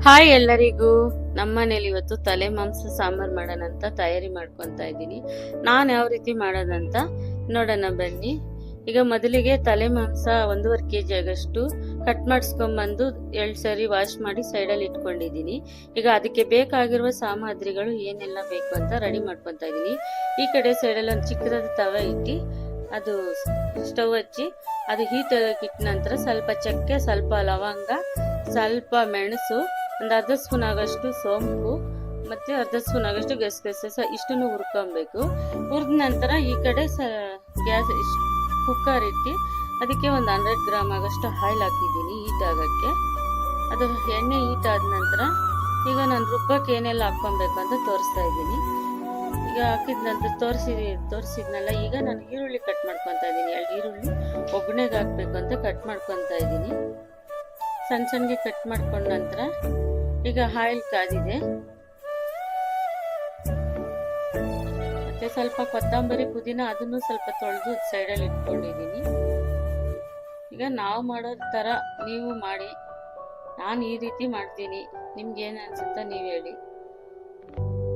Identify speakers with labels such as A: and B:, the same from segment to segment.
A: Hi ಎಲ್ಲರಿಗೂ. ನಮ್ಮನೇಲಿ ಇವತ್ತು ತಲೆ ಮಾಂಸ ಸಾಂಬಾರ್ ಮಾಡೋಣ ಅಂತ ತಯಾರಿ ಮಾಡ್ಕೊತಾ ಇದ್ದೀನಿ. ನಾನು ಯಾವ ರೀತಿ ಮಾಡೋದಂತ ನೋಡೋಣ ಬನ್ನಿ. ಈಗ ಮೊದಲಿಗೆ ತಲೆ ಮಾಂಸ 1.5 kg ಆಗಷ್ಟು ಕಟ್ ಮಾಡಿಸ್ಕೊಂಡ್ಬಂದು 2 ಸರಿ ವಾಶ್ ಮಾಡಿ ಸೈಡಲ್ಲಿ ಇಟ್ಕೊಂಡಿದ್ದೀನಿ. ಈಗ ಅದಕ್ಕೆ ಬೇಕಾಗಿರುವ ಸಾಮಗ್ರಿಗಳು ಏನೆಲ್ಲ ಬೇಕು ಅಂತ ರೆಡಿ ಮಾಡ್ಕೊತಾ ಇದ್ದೀನಿ. ಈ ಕಡೆ ಸೈಡಲ್ಲಿ ಒಂದು ಚಿಕ್ಕದಾದ ತವ ಇಟ್ಟು ಅದು ಸ್ಟವ್ ಹಚ್ಚಿ ಅದು ಹೀಟ್ ಆಗಕ್ಕೆ ಇಟ್ಟ ನಂತರ ಸ್ವಲ್ಪ ಚಕ್ಕೆ, ಸ್ವಲ್ಪ ಲವಂಗ, ಸ್ವಲ್ಪ ಮೆಣಸು, ಒಂದು ಅರ್ಧ ಸ್ಪೂನ್ ಆಗಷ್ಟು ಸೋಂಪು ಮತ್ತು ಅರ್ಧ ಸ್ಪೂನ್ ಆಗಷ್ಟು ಗಸಗಸೆ ಇಷ್ಟನ್ನು ಹುರ್ಕೊಬೇಕು. ಹುರಿದ ನಂತರ ಈ ಕಡೆ ಗ್ಯಾಸ್ ಕುಕ್ಕರ್ ಇಟ್ಟು ಅದಕ್ಕೆ ಒಂದು 100 ಗ್ರಾಮ್ ಆಗಷ್ಟು ಆಯಿಲ್ ಹಾಕಿದ್ದೀನಿ ಹೀಟ್ ಆಗೋಕ್ಕೆ. ಅದು ಎಣ್ಣೆ ಹೀಟ್ ಆದ ನಂತರ ಈಗ ನಾನು ರುಬ್ಬಕ್ಕೆ ಏನೆಲ್ಲ ಹಾಕ್ಕೊಬೇಕು ಅಂತ ತೋರಿಸ್ತಾ ಇದ್ದೀನಿ. ಈಗ ಹಾಕಿದ ನಂತರ ತೋರಿಸಿದ್ನಲ್ಲ, ಈಗ ನಾನು ಈರುಳ್ಳಿ ಕಟ್ ಮಾಡ್ಕೊತಾ ಇದ್ದೀನಿ. 2 ಈರುಳ್ಳಿ ಒಗ್ಗರಣೆಗೆ ಹಾಕಬೇಕು ಅಂತ ಕಟ್ ಮಾಡ್ಕೊತಾ ಇದ್ದೀನಿ. ಸಣ್ಣ ಸಣ್ಣಗೆ ಕಟ್ ಮಾಡ್ಕೊಂಡ ನಂತರ ಈಗ ಆಯಿಲ್ ಕಾದಿದೆ, ಮತ್ತೆ ಸ್ವಲ್ಪ ಕೊತ್ತಂಬರಿ, ಪುದೀನ ಅದನ್ನು ಸ್ವಲ್ಪ ತೊಳೆದು ಸೈಡಲ್ಲಿ ಇಟ್ಕೊಂಡಿದ್ದೀನಿ. ಈಗ ನಾವು ಮಾಡೋ ಥರ ನೀವು ಮಾಡಿ. ನಾನು ಈ ರೀತಿ ಮಾಡ್ತೀನಿ, ನಿಮ್ಗೆ ಏನು ಅನ್ಸುತ್ತಾ ನೀವು ಹೇಳಿ.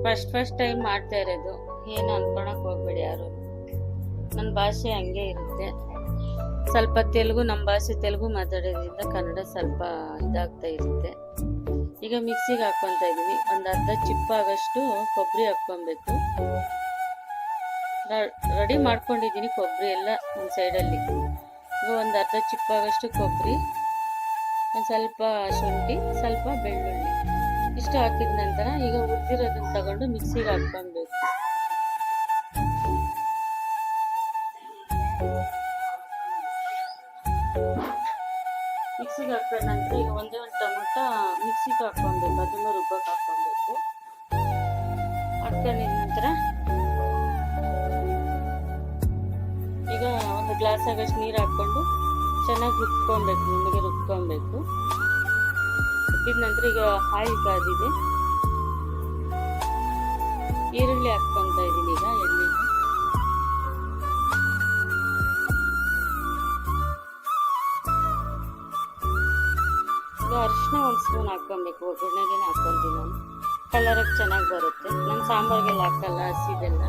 A: ಫಸ್ಟ್ ಟೈಮ್ ಮಾಡ್ತಾ ಇರೋದು, ಏನು ಅನ್ಕೊಳಕ್ ಹೋಗ್ಬೇಡಿ ಯಾರು. ನನ್ನ ಭಾಷೆ ಹಂಗೆ ಇರುತ್ತೆ. ಸ್ವಲ್ಪ ತೆಲುಗು, ನಮ್ಮ ಭಾಷೆ ತೆಲುಗು ಮಾತಾಡೋದ್ರಿಂದ ಕನ್ನಡ ಸ್ವಲ್ಪ ಇದಾಗ್ತಾ ಇರುತ್ತೆ. ಈಗ ಮಿಕ್ಸಿಗೆ ಹಾಕ್ಕೊತಾ ಇದ್ದೀವಿ. ಒಂದು ಅರ್ಧ ಚಿಪ್ಪಾಗಷ್ಟು ಕೊಬ್ಬರಿ ಹಾಕ್ಕೊಬೇಕು. ರೆಡಿ ಮಾಡ್ಕೊಂಡಿದ್ದೀನಿ ಕೊಬ್ಬರಿ ಎಲ್ಲ ಒಂದು ಸೈಡಲ್ಲಿ. ಈಗ ಒಂದು ಅರ್ಧ ಚಿಪ್ಪಾಗಷ್ಟು ಕೊಬ್ಬರಿ, ಒಂದು ಸ್ವಲ್ಪ ಶುಂಠಿ, ಸ್ವಲ್ಪ ಬೆಳ್ಳುಳ್ಳಿ ಇಷ್ಟು ಹಾಕಿದ ನಂತರ ಈಗ ಹುರಿದಿರೋದನ್ನ ತಗೊಂಡು ಮಿಕ್ಸಿಗೆ ಹಾಕ್ಕೊಬೇಕು. ಮಿಕ್ಸಿಗೆ ಹಾಕಿದ ನಂತರ ಈಗ ಒಂದೇ ಒಂದು ಟೊಮೊಟೊ ಮಿಕ್ಸಿಗೆ ಹಾಕ್ಕೊಬೇಕು, ಅದನ್ನು ರುಬ್ಬಕ್ಕೆ ಹಾಕ್ಕೊಬೇಕು. ಹಾಕೊಂಡಿದ ನಂತರ ಈಗ ಒಂದು ಗ್ಲಾಸ್ ಆಗಷ್ಟು ನೀರು ಹಾಕ್ಕೊಂಡು ಚೆನ್ನಾಗಿ ರುಬ್ಕೊಬೇಕು, ನಿಮಗೆ ರುಬ್ಕೊಬೇಕು. ರುಬ್ಬಿದ ನಂತರ ಈಗ ಆಯಿಲ್ ಕಾದಿದೆ, ಈರುಳ್ಳಿ ಹಾಕ್ಕೊತಾ ಇದ್ದೀನಿ. ಈಗ ಎಣ್ಣೆಗೆ ಅರಿಶಿನ 1 ಸ್ಪೂನ್ ಹಾಕ್ಕೊಬೇಕು. ಒಗ್ಗರಣೆಗೆ ಹಾಕ್ಕೊಂತೀನಿ ನಾನು, ಕಲರಕ್ಕೆ ಚೆನ್ನಾಗಿ ಬರುತ್ತೆ. ನಾನು ಸಾಂಬಾರಿಗೆಲ್ಲ ಹಾಕಲ್ಲ ಹಸಿದೆಲ್ಲ.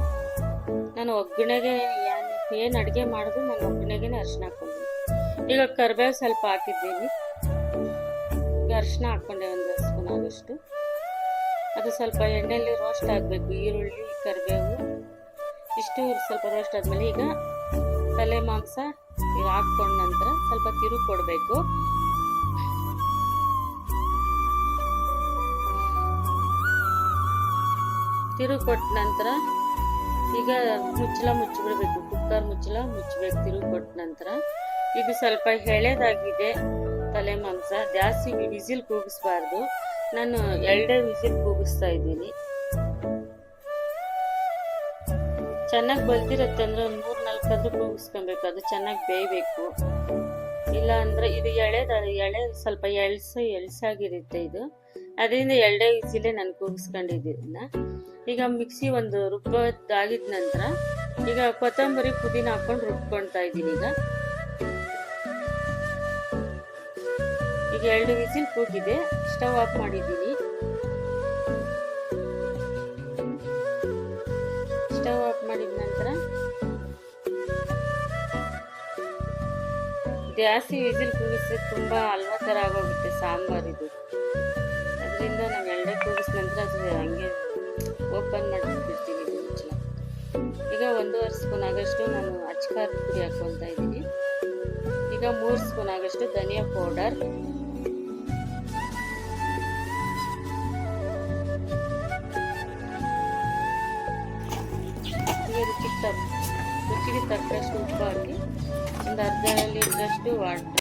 A: ನಾನು ಒಗ್ಗರಣೆಗೆ ಏನು ಅಡುಗೆ ಮಾಡಿದ್ರು ನಾನು ಒಗ್ಗರಣೆಗೆ ಅರಿಶಿನ ಹಾಕ್ಕೊಂತೀನಿ. ಈಗ ಕರಿಬೇವು ಸ್ವಲ್ಪ ಹಾಕಿದ್ದೀನಿ. ಈಗ ಅರಿಶಿನ ಹಾಕ್ಕೊಂಡೆ 1 ಸ್ಪೂನ್ ಆಗಷ್ಟು. ಅದು ಸ್ವಲ್ಪ ಎಣ್ಣೆಯಲ್ಲಿ ರೋಸ್ಟ್ ಆಗಬೇಕು. ಈರುಳ್ಳಿ, ಕರಿಬೇವು ಇಷ್ಟು ಸ್ವಲ್ಪ ರೋಸ್ಟ್ ಆದಮೇಲೆ ಈಗ ತಲೆ ಮಾಂಸ ಈಗ ಹಾಕ್ಕೊಂಡ ನಂತರ ಸ್ವಲ್ಪ ತಿರುಗಿ ಕೊಡಬೇಕು. ತಿರುಗಿ ಕೊಟ್ಟ ನಂತರ ಈಗ ಮುಚ್ಚಳ ಮುಚ್ಚಿಬಿಡ್ಬೇಕು. ಕುಕ್ಕರ್ ಮುಚ್ಚಳ ಮುಚ್ಚಬೇಕು ತಿರುಗಿ ಕೊಟ್ಟ ನಂತರ. ಇದು ಸ್ವಲ್ಪ ಎಳೆದಾಗಿದೆ ತಲೆ ಮಾಂಸ, ಜಾಸ್ತಿ ವಿಸಿಲ್ ಕೂಗಿಸ್ಬಾರ್ದು. ನಾನು 2 ವಿಸಿಲ್ ಕೂಗಿಸ್ತಾ ಇದ್ದೀನಿ. ಚೆನ್ನಾಗಿ ಬಲ್ದಿರುತ್ತೆ ಅಂದರೆ ಒಂದು 3-4 ಆದ್ರೂ ಕೂಗಿಸ್ಕೊಬೇಕು. ಅದು ಚೆನ್ನಾಗಿ ಬೇಯಬೇಕು. ಇಲ್ಲ ಅಂದರೆ ಇದು ಎಳೆ ಸ್ವಲ್ಪ ಎಳ್ಸಾಗಿರುತ್ತೆ ಇದು, ಅದರಿಂದ 2 ವಿಸಿಲೇ ನಾನು ಕೂಗಿಸ್ಕೊಂಡಿದ್ದೀನಿ. ಈಗ ಮಿಕ್ಸಿ ಒಂದು ರುಬ್ಬದಾಗಿದ ನಂತರ ಈಗ ಕೊತ್ತಂಬರಿ, ಪುದೀನ ಹಾಕ್ಕೊಂಡು ರುಬ್ಕೊಳ್ತಾ ಇದ್ದೀನಿ. ಈಗ 2 ವಿಸಿಲ್ ಕೂಗಿದೆ. ಸ್ಟವ್ ಆಫ್ ಮಾಡಿದ್ದೀನಿ. ಸ್ಟವ್ ಆಫ್ ಮಾಡಿದ ನಂತರ ಜಾಸ್ತಿ ವಿಸಿಲ್ ಕೂಗಿಸಿದ್ರೆ ತುಂಬ ಹಲ್ವಾ ಥರ ಆಗೋಗುತ್ತೆ ಸಾಂಬಾರಿದು. ಅದರಿಂದ ನಾವು 2 ಕೂಗಿಸಿದ ನಂತರ ಅದು ಹಂಗೆ ಓಪನ್ ಮಾಡಿಬಿಡ್ತೀನಿ ಮುಚ್ಚಳ. ಈಗ 1.5 ಸ್ಪೂನ್ ಆಗಷ್ಟು ನಾನು ಅಚ್ಕಾರದ ಪುಡಿ ಹಾಕ್ಕೊತಾ ಇದ್ದೀನಿ. ಈಗ 3 ಸ್ಪೂನ್ ಆಗಷ್ಟು ಧನಿಯಾ ಪೌಡರ್, ರುಚಿಗೆ ತಕ್ಕಷ್ಟು ಉಪ್ಪು ಹಾಕಿ ಒಂದು ಅರ್ಧ ಲೀಟ್ರಷ್ಟು ವಾಟರ್